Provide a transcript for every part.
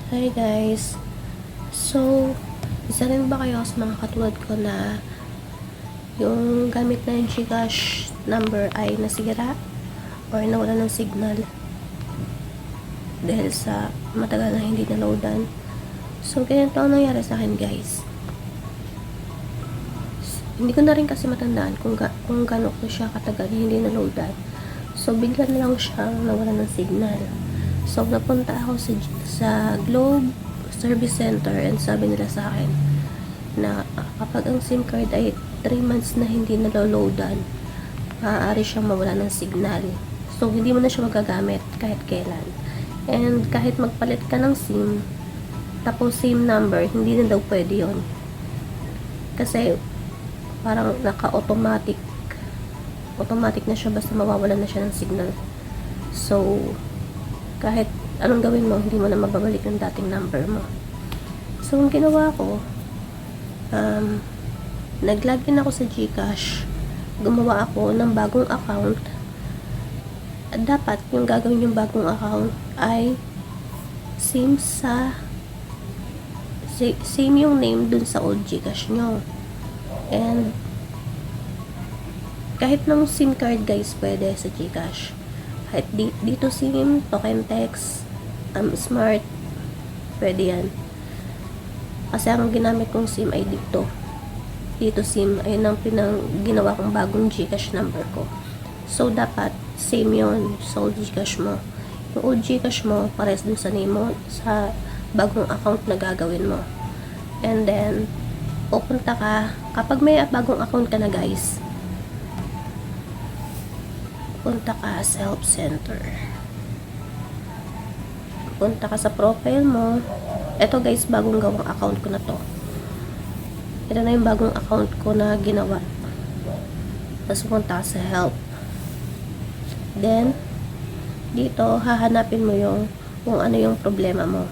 Hi guys! So, isa rin ba kayo sa mga katulad ko na yung gamit na yung GCash number ay nasira or nawala ng signal dahil sa matagal na hindi na-loadan? So, ganito ang nangyari sa akin guys. Hindi ko na rin kasi matandaan kung gano'n ko siya katagal hindi na-loadan. So, bigla na lang siyang nawala ng signal. So, napunta ako sa Globe Service Center and sabi nila sa akin na kapag ang SIM card ay 3 months na hindi naloloadan, maaari siyang mawala ng signal. So, hindi mo na siya magagamit kahit kailan. And kahit magpalit ka ng SIM, tapos same number, hindi na daw pwede yun. Kasi, parang naka-automatic na siya basta mawawalan na siya ng signal. So, kahit anong gawin mo, hindi mo na mababalik yung dating number mo. So, ang ginawa ko, nag-login ako sa GCash, gumawa ako ng bagong account. At dapat, yung gagawin yung bagong account ay same yung name dun sa old GCash nyo. And, kahit ng SIM card guys, pwede sa GCash. Kahit dito SIM, token text, smart, pwede yan. Kasi ang ginamit kong SIM ay dito SIM, ayun ang ginawa kong bagong GCash number ko. So, dapat same yun sa old GCash mo. Yung old GCash mo, pares dun sa name mo, sa bagong account na gagawin mo. And then, pupunta ka, kapag may bagong account ka na guys, punta ka sa help center. Punta ka sa profile mo. Ito guys, bagong gawang account ko na to. Ito na yung bagong account ko na ginawa. Tapos punta ka sa help. Then, dito, hahanapin mo yung kung ano yung problema mo.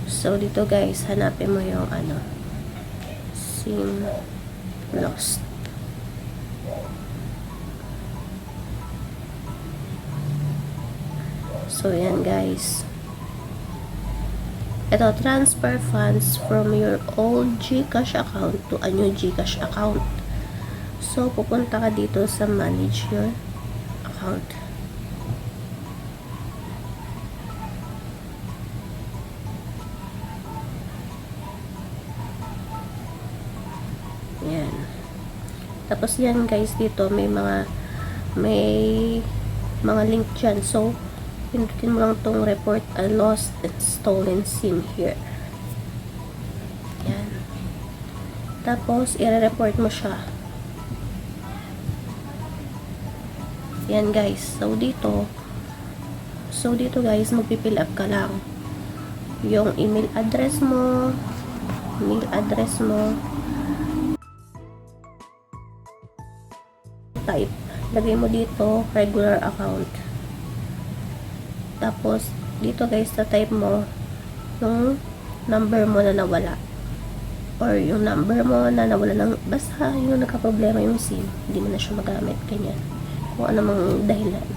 So, dito guys, hanapin mo yung SIM lost. So, yan guys. Ito, transfer funds from your old GCash account to a new GCash account. So, pupunta ka dito sa manage your account. Yan. Tapos yan guys, dito may mga link dyan. So, pindutin mo lang tong report a lost and stolen SIM here. Yan. Tapos, i-report mo siya. Yan guys. So, dito guys, magpipill up ka lang. Yung email address mo, type. Lagay mo dito, regular account. Tapos, dito guys, type mo yung number mo na nawala. Or yung number mo na nawala ng, basta yung nagka-problema yung SIM, hindi mo na siya magamit, ganyan. Kung ano mang dahilan.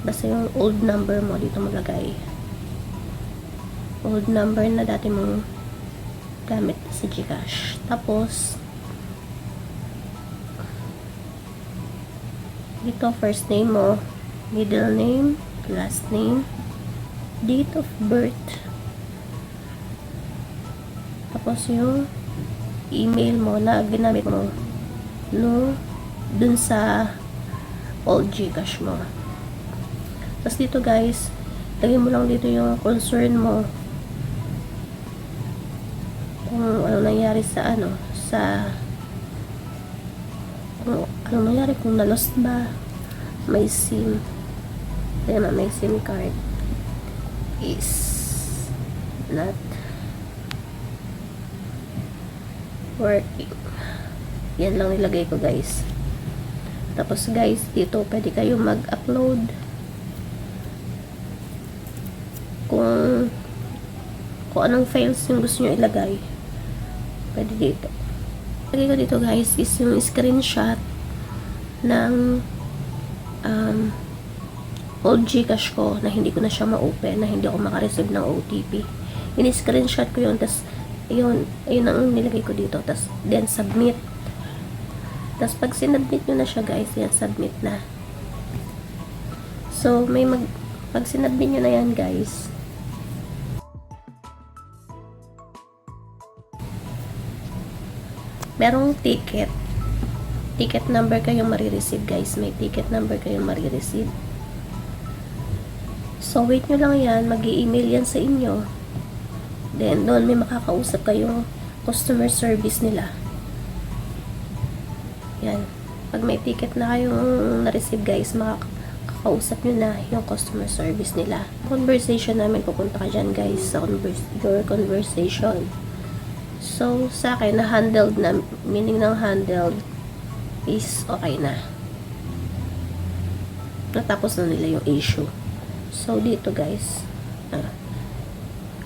Basta yung old number mo, dito mo lagay. Old number na dati mong gamit sa GCash. Tapos, dito, first name mo, middle name, last name, date of birth, tapos yung email mo na ginamit mo dun sa old GCash mo. Tapos dito guys, lagay mo lang dito yung concern mo, kung ano nangyari sa kung nangyari, kung na-lost ba, may SIM, may SIM card is not working. Yan lang nilagay ko guys. Tapos guys, dito pwede kayo mag-upload kung anong files yung gusto nyo ilagay. Pwede dito. Lagay ko dito guys is yung screenshot ng old Gcash ko na hindi ko na siya ma-open, na hindi ako makareceive ng OTP. Ini-screenshot ko yun, tas ayun ang nilagay ko dito, tas then submit. Tas pag sinubmit nyo na siya guys, yan, submit na. So, pag sinubmit nyo na yan guys, merong ticket number kayong marireceive guys, may ticket number kayong marireceive. So, wait nyo lang yan, mag-i-email yan sa inyo. Then, doon may makakausap kayong customer service nila. Yan. Pag may ticket na kayong na-receive guys, makakausap nyo na yung customer service nila. Conversation namin, pupunta ka dyan guys, sa your conversation. So, sa akin, na-handled na, meaning ng handled is okay na. Natapos na nila yung issue. So, dito guys,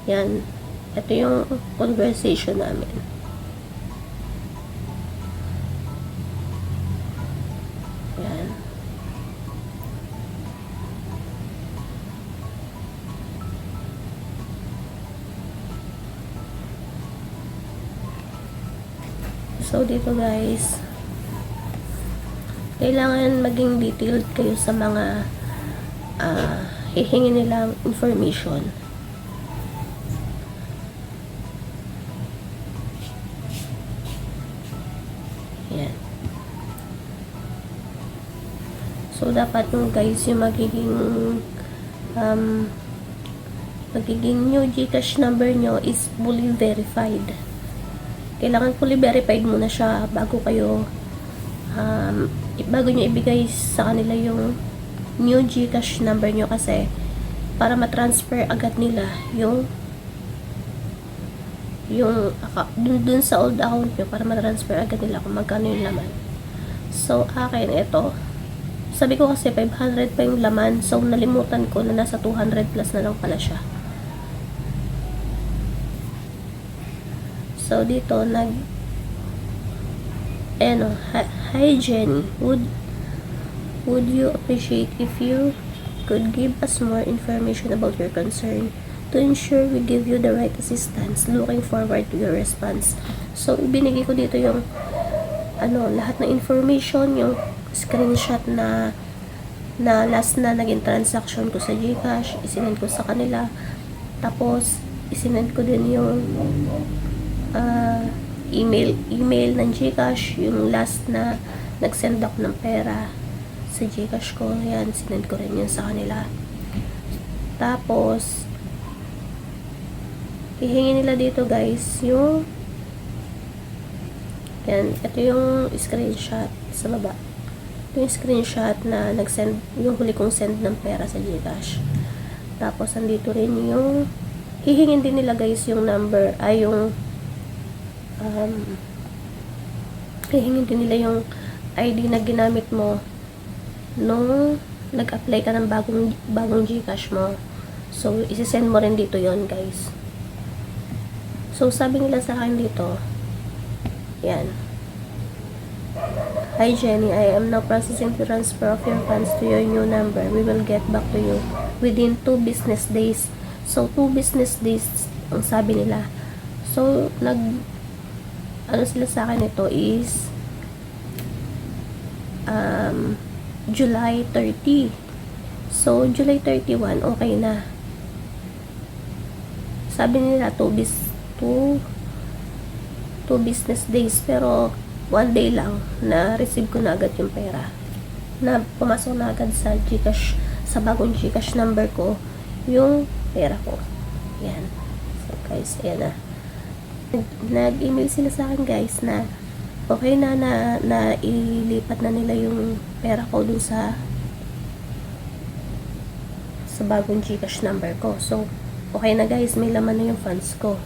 yan, ito yung conversation namin. Yan. So, dito guys, kailangan maging detailed kayo sa mga hihingi nilang information. Yan. So, dapat yung guys, yung magiging new Gcash number nyo is fully verified. Kailangan fully verified muna siya bago kayo bago nyo ibigay sa kanila yung new Gcash number nyo, kasi para matransfer agad nila yung dun sa old account nyo, para matransfer agad nila kung magkano yung laman. So, akin ito, sabi ko kasi 500 pa yung laman, so nalimutan ko na nasa 200 plus na lang pala siya. So, dito hi Jenny, would you appreciate if you could give us more information about your concern to ensure we give you the right assistance? Looking forward to your response. So, ibinigay ko dito yung lahat ng information, yung screenshot na last na naging transaction ko sa Gcash, isinend ko sa kanila. Tapos, isinend ko din yung email ng Gcash, yung last na nag-send ako ng pera sa Gcash ko. Yan, sinend ko rin yun sa kanila. Tapos, hihingi nila dito guys yung yan, ito yung screenshot sa baba. Ito yung screenshot na nag-send, yung huli kong send ng pera sa Gcash. Tapos, andito rin yung hihingin din nila guys yung number, yung hihingin din nila yung ID na ginamit mo nung nag-apply ka ng bagong Gcash mo. So, isi-send mo rin dito yon guys. So, sabi nila sa akin dito, yan. Hi Jenny, I am now processing the transfer of your funds to your new number. We will get back to you within 2 business days. So, 2 business days ang sabi nila. So, sila sa akin ito is July 30. So, July 31, okay na. Sabi nila 2 business days, pero 1 day lang na receive ko na agad yung pera. Na pumasok na agad sa Gcash, sa bagong Gcash number ko, yung pera ko. Yan. So, guys, ayan na. Nag-email sila sa akin guys na okay na ilipat na nila yung pera ko dun sa bagong Gcash number ko. So, okay na guys, may laman na yung funds ko.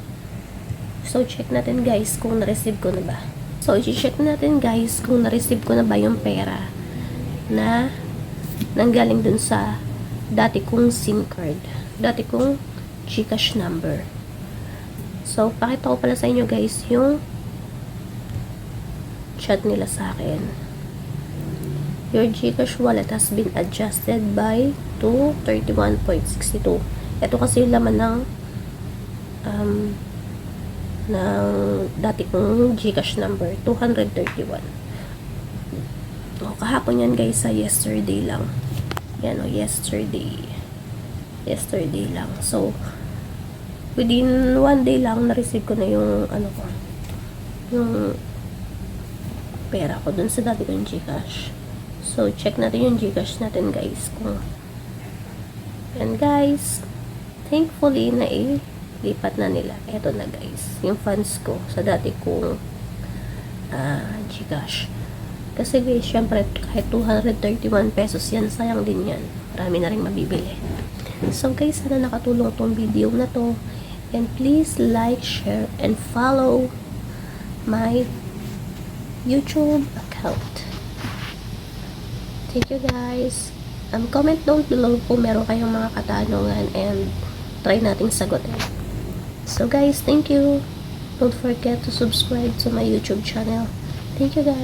So, check natin guys kung na-receive ko na ba. So, i-check natin guys kung na-receive ko na ba yung pera na nanggaling dun sa dati kong SIM card, dati kong Gcash number. So, pakita ko pala sa inyo guys yung chat nila sa akin. your GCash wallet has been adjusted by 231.62. Ito kasi yung laman ng dati kong GCash number, 231. Kahapon yan guys, sa yesterday lang. Yan yesterday lang. So, within 1 day lang, na-receive ko na yung yung pera ko dun sa dati kong GCash. So, check natin yung GCash natin guys. And guys, thankfully na lipat na nila. Eto na guys, yung funds ko sa dati kong GCash. Kasi guys, syempre, kahit 231 pesos yan, sayang din yan. Marami na rin mabibili. So guys, sana nakatulong tong video na to. And please like, share, and follow my YouTube account. Thank you guys. Comment down below kung meron kayong mga katanungan and try nating sagutin. So guys, thank you. Don't forget to subscribe to my YouTube channel. Thank you guys.